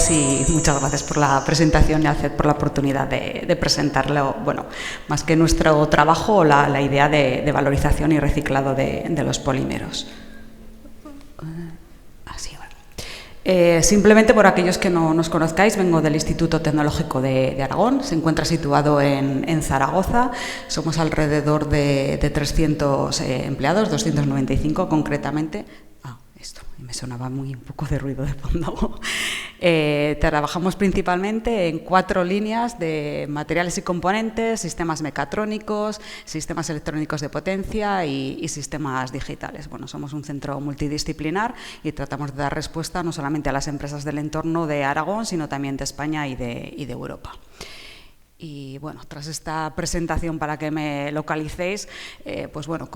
todos y muchas gracias por la presentación y a CED por la oportunidad de presentarlo, bueno, más que nuestro trabajo, la idea de valorización y reciclado de los polímeros. Simplemente por aquellos que no nos conozcáis, vengo del Instituto Tecnológico de Aragón, se encuentra situado en Zaragoza, somos alrededor de 300 empleados, 295 concretamente. Esto me sonaba un poco de ruido de fondo. Trabajamos principalmente en 4 líneas de materiales y componentes, sistemas mecatrónicos, sistemas electrónicos de potencia y sistemas digitales. Bueno, somos un centro multidisciplinar y tratamos de dar respuesta no solamente a las empresas del entorno de Aragón, sino también de España y de Europa. Y bueno, tras esta presentación para que me localicéis, pues bueno,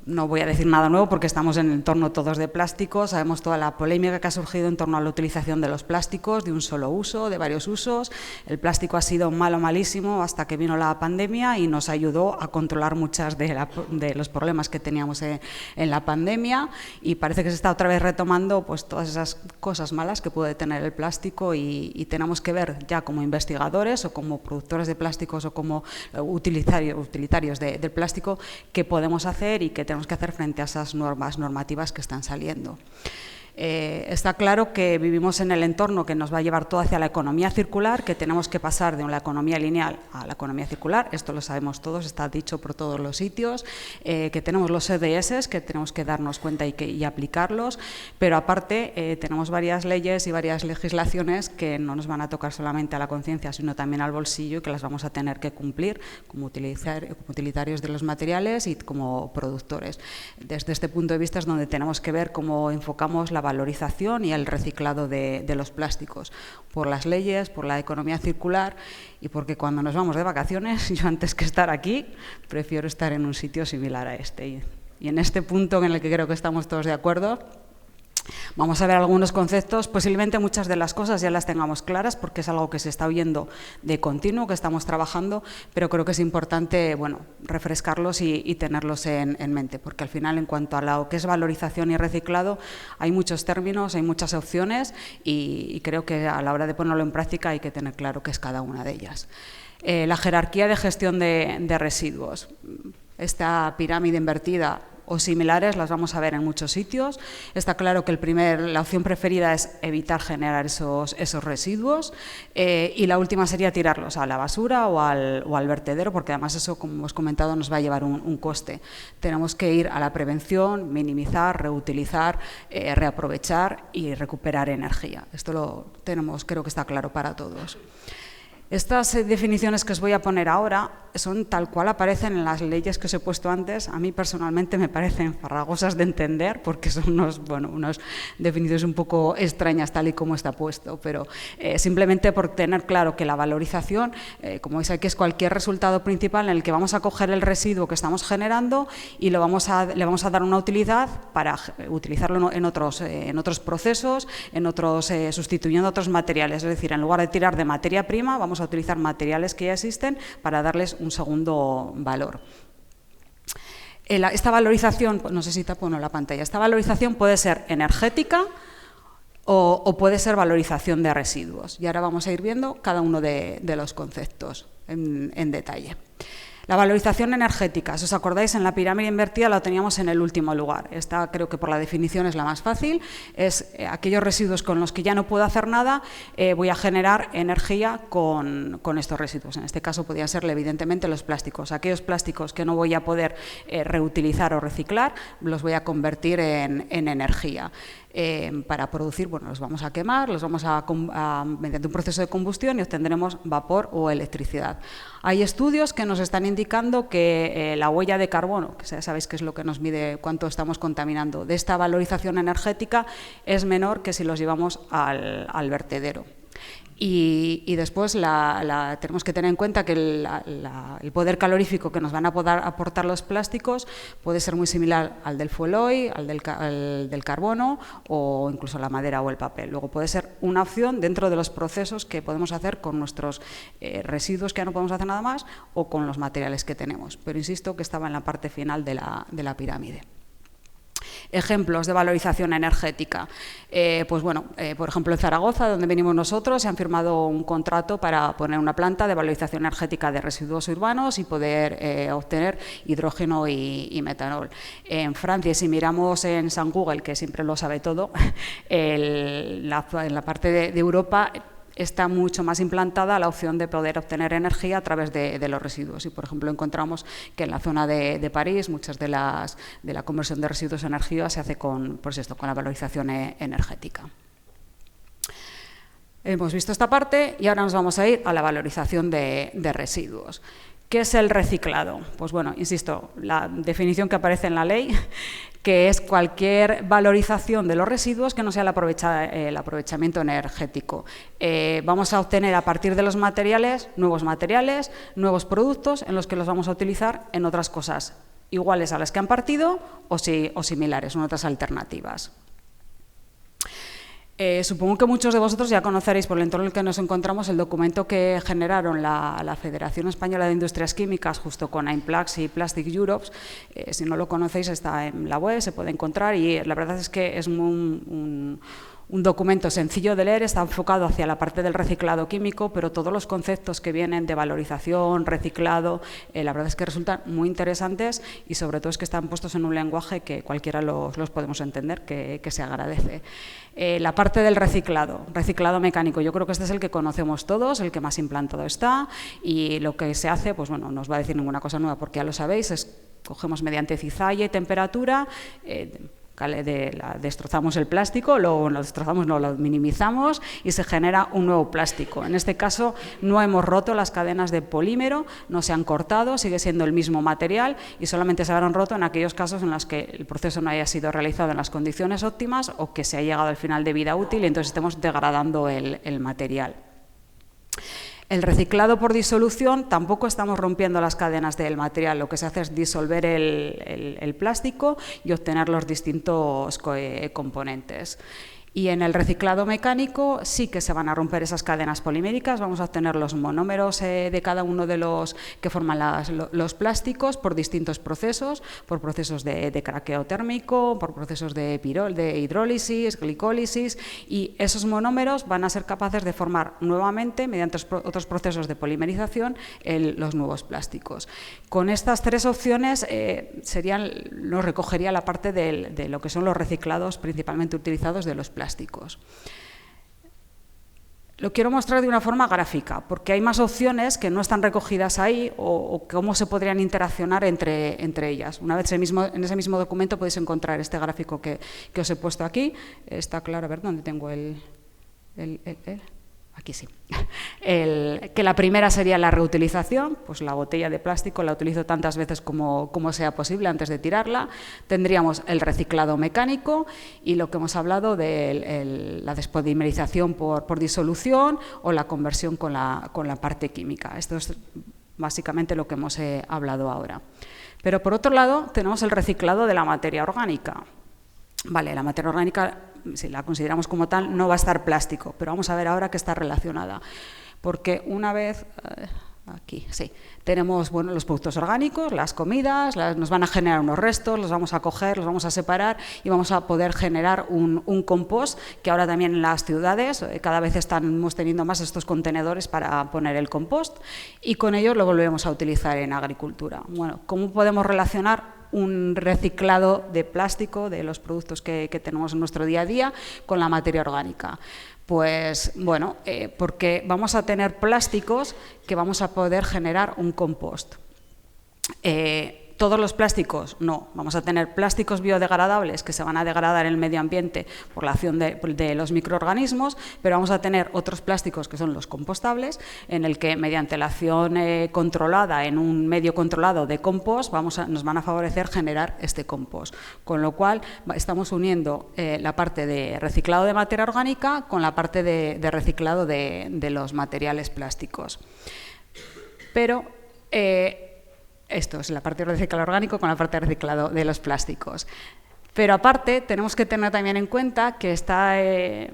no voy a decir nada nuevo porque estamos en el entorno todos de plásticos, sabemos toda la polémica que ha surgido en torno a la utilización de los plásticos, de un solo uso, de varios usos. El plástico ha sido malo, malísimo hasta que vino la pandemia y nos ayudó a controlar muchas de los problemas que teníamos en la pandemia y parece que se está otra vez retomando pues todas esas cosas malas que puede tener el plástico y tenemos que ver ya como investigadores o como productores de plásticos o como utilitarios del plástico qué podemos hacer y qué tenemos que hacer frente a esas normativas que están saliendo. Está claro que vivimos en el entorno que nos va a llevar todo hacia la economía circular, que tenemos que pasar de la economía lineal a la economía circular, esto lo sabemos todos, está dicho por todos los sitios, que tenemos los EDS, que tenemos que darnos cuenta y aplicarlos, pero aparte tenemos varias leyes y varias legislaciones que no nos van a tocar solamente a la conciencia, sino también al bolsillo y que las vamos a tener que cumplir como utilitarios de los materiales y como productores. Desde este punto de vista es donde tenemos que ver cómo enfocamos la valorización y el reciclado de los plásticos, por las leyes, por la economía circular y porque cuando nos vamos de vacaciones, yo antes que estar aquí, prefiero estar en un sitio similar a este. Y en este punto en el que creo que estamos todos de acuerdo, vamos a ver algunos conceptos, posiblemente muchas de las cosas ya las tengamos claras porque es algo que se está oyendo de continuo, que estamos trabajando, pero creo que es importante bueno, refrescarlos y tenerlos en mente, porque al final en cuanto a lo que es valorización y reciclado hay muchos términos, hay muchas opciones y creo que a la hora de ponerlo en práctica hay que tener claro qué es cada una de ellas. La jerarquía de gestión de residuos, esta pirámide invertida o similares las vamos a ver en muchos sitios. Está claro que la opción preferida es evitar generar esos residuos y la última sería tirarlos a la basura o al vertedero, porque además eso, como hemos comentado, nos va a llevar un coste. Tenemos que ir a la prevención, minimizar, reutilizar, reaprovechar y recuperar energía. Esto lo tenemos, creo que está claro para todos. Estas definiciones que os voy a poner ahora son tal cual aparecen en las leyes que os he puesto antes. A mí personalmente me parecen farragosas de entender porque son unas definiciones un poco extrañas tal y como está puesto, pero simplemente por tener claro que la valorización, como veis aquí, es cualquier resultado principal en el que vamos a coger el residuo que estamos generando y le vamos a dar una utilidad para utilizarlo en otros procesos, sustituyendo otros materiales. Es decir, en lugar de tirar de materia prima, vamos a utilizar materiales que ya existen para darles un segundo valor. Esta valorización, no sé si tapo o no la pantalla, esta valorización puede ser energética o puede ser valorización de residuos. Y ahora vamos a ir viendo cada uno de los conceptos en detalle. La valorización energética, si os acordáis, en la pirámide invertida la teníamos en el último lugar. Esta creo que por la definición es la más fácil, es aquellos residuos con los que ya no puedo hacer nada, voy a generar energía con estos residuos. En este caso podrían ser evidentemente los plásticos. Aquellos plásticos que no voy a poder reutilizar o reciclar, los voy a convertir en energía. Para producir, bueno, los vamos a quemar, los vamos mediante un proceso de combustión y obtendremos vapor o electricidad. Hay estudios que nos están indicando que la huella de carbono, que ya sabéis que es lo que nos mide cuánto estamos contaminando, de esta valorización energética es menor que si los llevamos al vertedero. Y después tenemos que tener en cuenta que el poder calorífico que nos van a poder aportar los plásticos puede ser muy similar al del fuel oil, al del carbono o incluso la madera o el papel. Luego puede ser una opción dentro de los procesos que podemos hacer con nuestros residuos que ya no podemos hacer nada más o con los materiales que tenemos. Pero insisto que estaba en la parte final de la pirámide. Ejemplos de valorización energética. Pues bueno, por ejemplo, en Zaragoza, donde venimos nosotros, se han firmado un contrato para poner una planta de valorización energética de residuos urbanos y poder obtener hidrógeno y metanol. En Francia, si miramos en San Google, que siempre lo sabe todo, en la parte de Europa está mucho más implantada la opción de poder obtener energía a través de los residuos. Y, por ejemplo, encontramos que en la zona de París muchas de la conversión de residuos a energía se hace con la valorización energética. Hemos visto esta parte y ahora nos vamos a ir a la valorización de residuos. ¿Qué es el reciclado? Pues bueno, insisto, la definición que aparece en la ley, que es cualquier valorización de los residuos que no sea el aprovechamiento energético. Vamos a obtener a partir de los materiales, nuevos productos en los que los vamos a utilizar en otras cosas iguales a las que han partido o similares, en otras alternativas. Supongo que muchos de vosotros ya conoceréis, por el entorno en el que nos encontramos, el documento que generaron la Federación Española de Industrias Químicas justo con AIMPLAX y Plastic Europe. Si no lo conocéis, está en la web, se puede encontrar y la verdad es que es un documento sencillo de leer, está enfocado hacia la parte del reciclado químico, pero todos los conceptos que vienen de valorización, reciclado, la verdad es que resultan muy interesantes y sobre todo es que están puestos en un lenguaje que cualquiera los podemos entender, que se agradece. La parte del reciclado mecánico, yo creo que este es el que conocemos todos, el que más implantado está y lo que se hace, pues bueno, no os va a decir ninguna cosa nueva porque ya lo sabéis, cogemos mediante cizalla y temperatura, destrozamos el plástico, lo minimizamos y se genera un nuevo plástico. En este caso no hemos roto las cadenas de polímero, no se han cortado, sigue siendo el mismo material y solamente se habrán roto en aquellos casos en los que el proceso no haya sido realizado en las condiciones óptimas o que se ha llegado al final de vida útil y entonces estemos degradando el material. El reciclado por disolución, tampoco estamos rompiendo las cadenas del material, lo que se hace es disolver el plástico y obtener los distintos componentes. Y en el reciclado mecánico sí que se van a romper esas cadenas poliméricas, vamos a obtener los monómeros de cada uno de los que forman los plásticos por distintos procesos, por procesos de craqueo térmico, por procesos de hidrólisis, glicólisis, y esos monómeros van a ser capaces de formar nuevamente, mediante otros procesos de polimerización, los nuevos plásticos. Con estas tres opciones nos recogería la parte de lo que son los reciclados principalmente utilizados de los plásticos. Lo quiero mostrar de una forma gráfica, porque hay más opciones que no están recogidas ahí o cómo se podrían interaccionar entre ellas. Una vez en ese mismo documento podéis encontrar este gráfico que os he puesto aquí. Está claro, a ver dónde tengo aquí sí. Que la primera sería la reutilización, pues la botella de plástico la utilizo tantas veces como sea posible antes de tirarla. Tendríamos el reciclado mecánico y lo que hemos hablado de la despolimerización por disolución o la conversión con la parte química. Esto es básicamente lo que hemos hablado ahora. Pero por otro lado tenemos el reciclado de la materia orgánica. Vale, la materia orgánica, si la consideramos como tal, no va a estar plástico, pero vamos a ver ahora que está relacionada. Porque una vez, aquí, sí, tenemos los productos orgánicos, las comidas, nos van a generar unos restos, los vamos a coger, los vamos a separar y vamos a poder generar un compost, que ahora también en las ciudades cada vez estamos teniendo más estos contenedores para poner el compost y con ellos lo volvemos a utilizar en agricultura. Bueno, ¿cómo podemos relacionar un reciclado de plástico de los productos que tenemos en nuestro día a día con la materia orgánica? Pues bueno, porque vamos a tener plásticos que vamos a poder generar un compost. Todos los plásticos, no. Vamos a tener plásticos biodegradables que se van a degradar en el medio ambiente por la acción de los microorganismos, pero vamos a tener otros plásticos que son los compostables, en el que mediante la acción controlada en un medio controlado de compost nos van a favorecer generar este compost. Con lo cual estamos uniendo la parte de reciclado de materia orgánica con la parte de reciclado de los materiales plásticos. Pero esto es la parte de reciclado orgánico con la parte de reciclado de los plásticos. Pero aparte, tenemos que tener también en cuenta que está,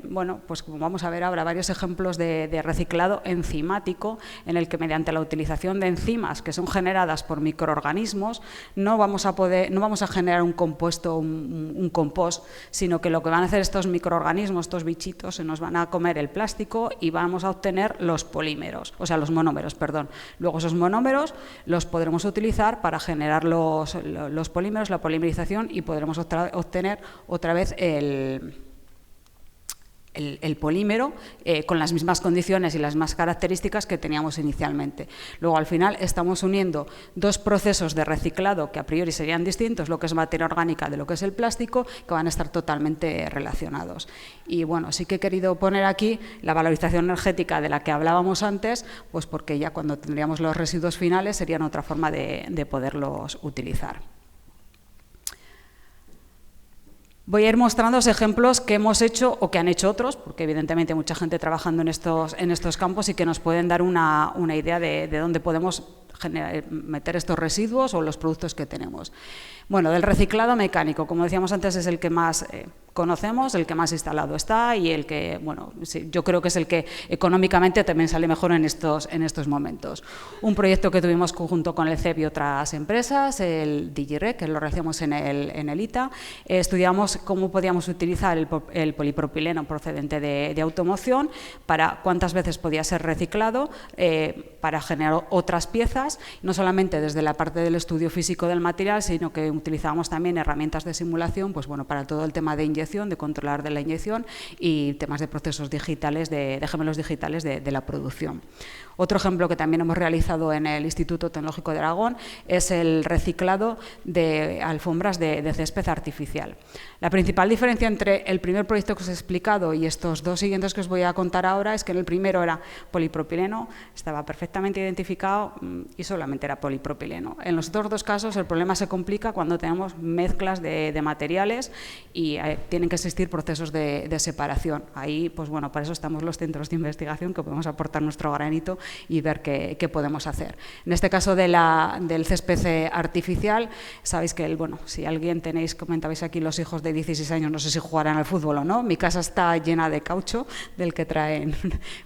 bueno, pues como vamos a ver ahora, varios ejemplos de reciclado enzimático, en el que mediante la utilización de enzimas que son generadas por microorganismos, no vamos a generar un compuesto, un compost, sino que lo que van a hacer estos microorganismos, estos bichitos, se nos van a comer el plástico y vamos a obtener los polímeros, o sea, los monómeros, perdón. Luego esos monómeros los podremos utilizar para generar los polímeros, la polimerización, y podremos obtener otra vez el polímero con las mismas condiciones y las mismas características que teníamos inicialmente. Luego, al final, estamos uniendo dos procesos de reciclado que a priori serían distintos, lo que es materia orgánica de lo que es el plástico, que van a estar totalmente relacionados. Y bueno, sí que he querido poner aquí la valorización energética de la que hablábamos antes, pues porque ya cuando tendríamos los residuos finales serían otra forma de poderlos utilizar. Voy a ir mostrando los ejemplos que hemos hecho o que han hecho otros, porque evidentemente hay mucha gente trabajando en estos campos y que nos pueden dar una idea de dónde podemos meter estos residuos o los productos que tenemos. Bueno, del reciclado mecánico, como decíamos antes, es el que más conocemos, el que más instalado está y el que, bueno, sí, yo creo que es el que económicamente también sale mejor en estos momentos. Un proyecto que tuvimos conjunto con el CEP y otras empresas, el DigiRec, que lo realizamos en el ITA, estudiamos cómo podíamos utilizar el polipropileno procedente de automoción, para cuántas veces podía ser reciclado para generar otras piezas, no solamente desde la parte del estudio físico del material, sino que utilizábamos también herramientas de simulación, pues bueno, para todo el tema de inyección, de controlar de la inyección y temas de procesos digitales, de gemelos digitales de la producción. Otro ejemplo que también hemos realizado en el Instituto Tecnológico de Aragón es el reciclado de alfombras de césped artificial. La principal diferencia entre el primer proyecto que os he explicado y estos dos siguientes que os voy a contar ahora es que en el primero era polipropileno, estaba perfectamente identificado y solamente era polipropileno. En los otros dos casos el problema se complica cuando tenemos mezclas de materiales y tienen que existir procesos de separación. Ahí, pues bueno, para eso estamos los centros de investigación, que podemos aportar nuestro granito y ver qué podemos hacer. En este caso del césped artificial, sabéis que, bueno, si alguien comentabais aquí los hijos de 16 años, no sé si jugarán al fútbol o no, mi casa está llena de caucho, del que traen,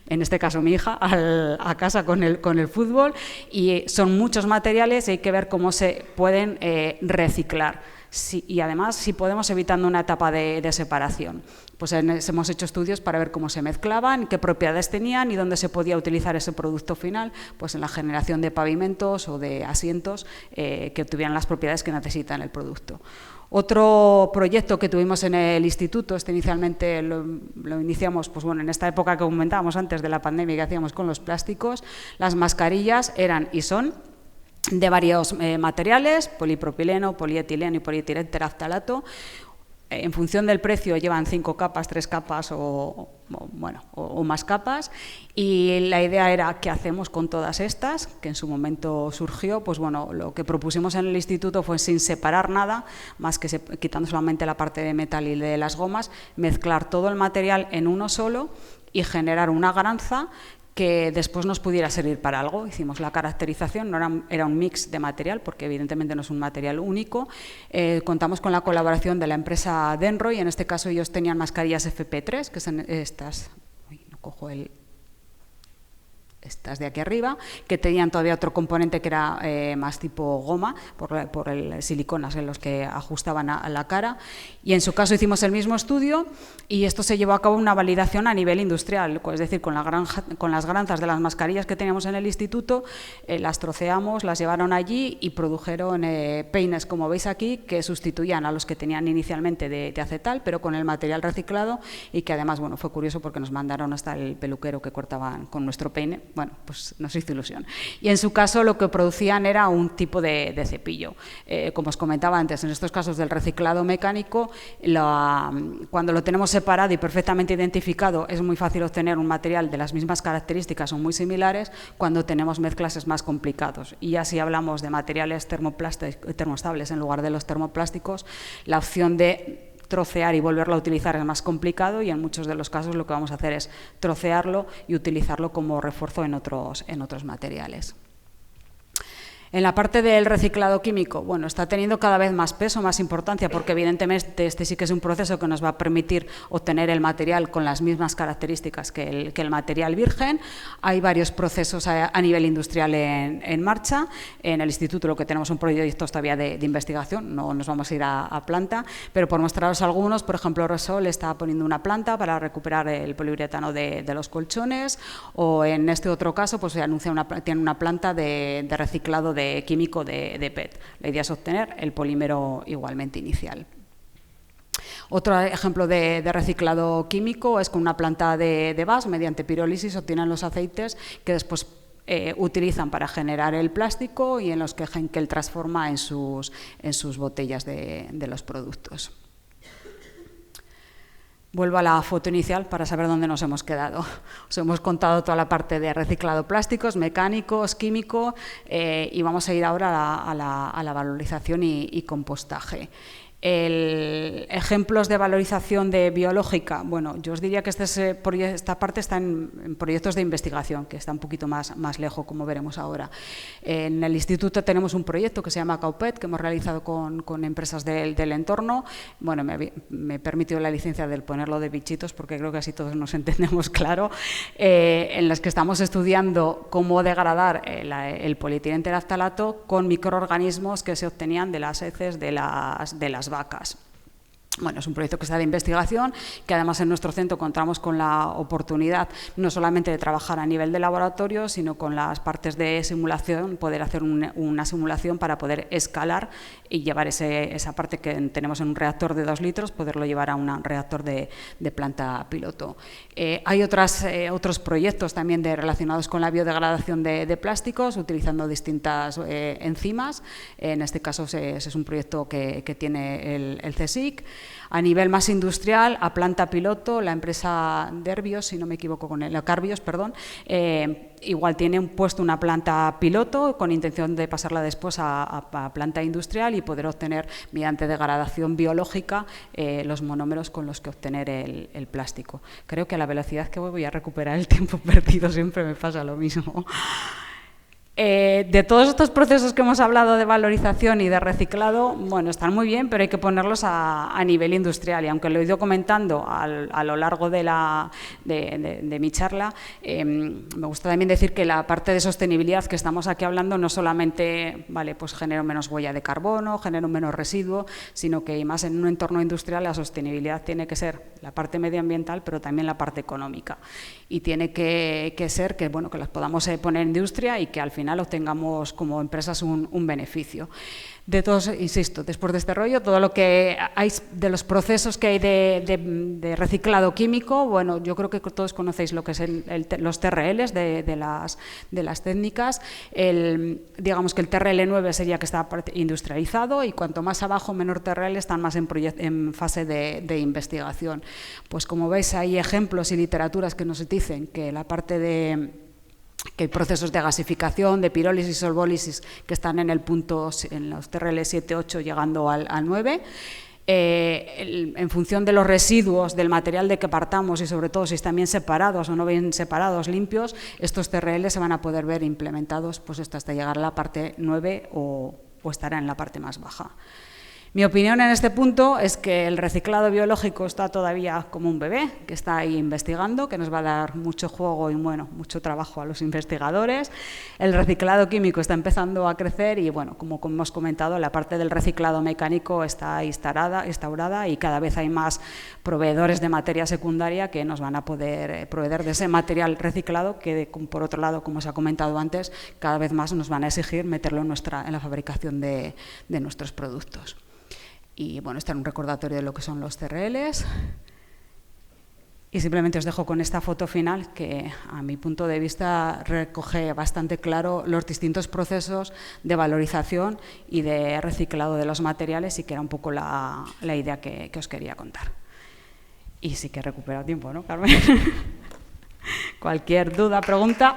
en este caso mi hija, a casa con el fútbol, y son muchos materiales y hay que ver cómo se pueden reciclar. Sí, y además si podemos evitando una etapa de separación. Pues hemos hecho estudios para ver cómo se mezclaban, qué propiedades tenían y dónde se podía utilizar ese producto final, pues en la generación de pavimentos o de asientos que tuvieran las propiedades que necesitan el producto. Otro proyecto que tuvimos en el instituto, inicialmente lo iniciamos, pues bueno, en esta época que comentábamos antes de la pandemia que hacíamos con los plásticos, las mascarillas eran y son de varios materiales, polipropileno, polietileno y polietileno-teraftalato. En función del precio llevan 5 capas, 3 capas o más capas, y la idea era qué hacemos con todas estas, que en su momento surgió. Pues bueno, lo que propusimos en el instituto fue, sin separar nada, más que quitando solamente la parte de metal y de las gomas, mezclar todo el material en uno solo y generar una granza que después nos pudiera servir para algo. Hicimos la caracterización, era un mix de material, porque evidentemente no es un material único. Contamos con la colaboración de la empresa Denro, y en este caso ellos tenían mascarillas FP3, que son estas, no cojo estas de aquí arriba, que tenían todavía otro componente que era más tipo goma, por el siliconas en los que ajustaban a la cara, y en su caso hicimos el mismo estudio, y esto se llevó a cabo una validación a nivel industrial, es decir, con las granzas de las mascarillas que teníamos en el instituto, las troceamos, las llevaron allí y produjeron peines, como veis aquí, que sustituían a los que tenían inicialmente de acetal, pero con el material reciclado, y que además, bueno, fue curioso porque nos mandaron hasta el peluquero que cortaban con nuestro peine. Bueno, pues nos hizo ilusión. Y en su caso lo que producían era un tipo de cepillo. Como os comentaba antes, en estos casos del reciclado mecánico, cuando lo tenemos separado y perfectamente identificado, es muy fácil obtener un material de las mismas características o muy similares. Cuando tenemos mezclas es más complicado. Y ya si hablamos de materiales termoestables en lugar de los termoplásticos, la opción de trocear y volverlo a utilizar es más complicado, y en muchos de los casos lo que vamos a hacer es trocearlo y utilizarlo como refuerzo en otros materiales. En la parte del reciclado químico, bueno, está teniendo cada vez más peso, más importancia, porque evidentemente este sí que es un proceso que nos va a permitir obtener el material con las mismas características que el material virgen. Hay varios procesos a nivel industrial en marcha. En el instituto lo que tenemos un proyecto todavía de investigación, no nos vamos a ir a planta, pero por mostraros algunos, por ejemplo, Repsol está poniendo una planta para recuperar el poliuretano de los colchones, o en este otro caso pues se anuncia tiene una planta de reciclado químico de PET. La idea es obtener el polímero igualmente inicial. Otro ejemplo de reciclado químico es con una planta de VAS, mediante pirólisis obtienen los aceites que después utilizan para generar el plástico y en los que Henkel transforma en sus botellas de los productos. Vuelvo a la foto inicial para saber dónde nos hemos quedado. Os hemos contado toda la parte de reciclado plásticos, mecánicos, químico, y vamos a ir ahora a la valorización y compostaje. Ejemplos de valorización de biológica, bueno, yo os diría que esta parte está en proyectos de investigación, que está un poquito más lejos, como veremos ahora. En el instituto tenemos un proyecto que se llama Caupet, que hemos realizado con empresas del entorno. Bueno, me he permitido la licencia de ponerlo de bichitos, porque creo que así todos nos entendemos claro, en las que estamos estudiando cómo degradar el polietileno-tereftalato con microorganismos que se obtenían de las heces de las vacas. Bueno, es un proyecto que está de investigación, que además en nuestro centro contamos con la oportunidad no solamente de trabajar a nivel de laboratorio, sino con las partes de simulación, poder hacer una simulación para poder escalar y llevar esa parte que tenemos en un reactor de 2 litros, poderlo llevar a un reactor de planta piloto. Hay otros proyectos también relacionados con la biodegradación de plásticos, utilizando distintas enzimas. En este caso es un proyecto que tiene el CSIC. A nivel más industrial, a planta piloto, la empresa Derbios, si no me equivoco con Carbios, perdón, igual tiene puesto una planta piloto con intención de pasarla después a planta industrial y poder obtener, mediante degradación biológica, los monómeros con los que obtener el plástico. Creo que a la velocidad que voy a recuperar el tiempo perdido, siempre me pasa lo mismo. De todos estos procesos que hemos hablado de valorización y de reciclado, bueno, están muy bien, pero hay que ponerlos a nivel industrial, y aunque lo he ido comentando a lo largo de mi charla, me gusta también decir que la parte de sostenibilidad que estamos aquí hablando no solamente, vale, pues genero menos huella de carbono, genero menos residuo, sino que más en un entorno industrial la sostenibilidad tiene que ser la parte medioambiental, pero también la parte económica, y tiene que ser que, bueno, que las podamos poner en industria y que al final obtengamos como empresas un beneficio. De todos, insisto, después de este rollo, todo lo que hay de los procesos que hay de reciclado químico, bueno, yo creo que todos conocéis lo que es los TRLs de las técnicas. Digamos que el TRL9 sería que está industrializado, y cuanto más abajo, menor TRL, están más en fase de investigación. Pues como veis, hay ejemplos y literaturas que nos dicen que la parte que hay procesos de gasificación, de pirólisis, solvólisis, que están en los TRL 7, 8, llegando al 9. En función de los residuos del material de que partamos, y sobre todo si están bien separados o no bien separados, limpios, estos TRL se van a poder ver implementados pues hasta llegar a la parte 9 o estará en la parte más baja. Mi opinión en este punto es que el reciclado biológico está todavía como un bebé, que está ahí investigando, que nos va a dar mucho juego y, bueno, mucho trabajo a los investigadores. El reciclado químico está empezando a crecer y, bueno, como hemos comentado, la parte del reciclado mecánico está instaurada, y cada vez hay más proveedores de materia secundaria que nos van a poder proveer de ese material reciclado que, por otro lado, como os ha comentado antes, cada vez más nos van a exigir meterlo en la fabricación de nuestros productos. Y bueno, este es un recordatorio de lo que son los TRLs. Y simplemente os dejo con esta foto final que, a mi punto de vista, recoge bastante claro los distintos procesos de valorización y de reciclado de los materiales, y que era un poco la idea que os quería contar. Y sí que he recuperado tiempo, ¿no, Carmen? Cualquier duda, pregunta.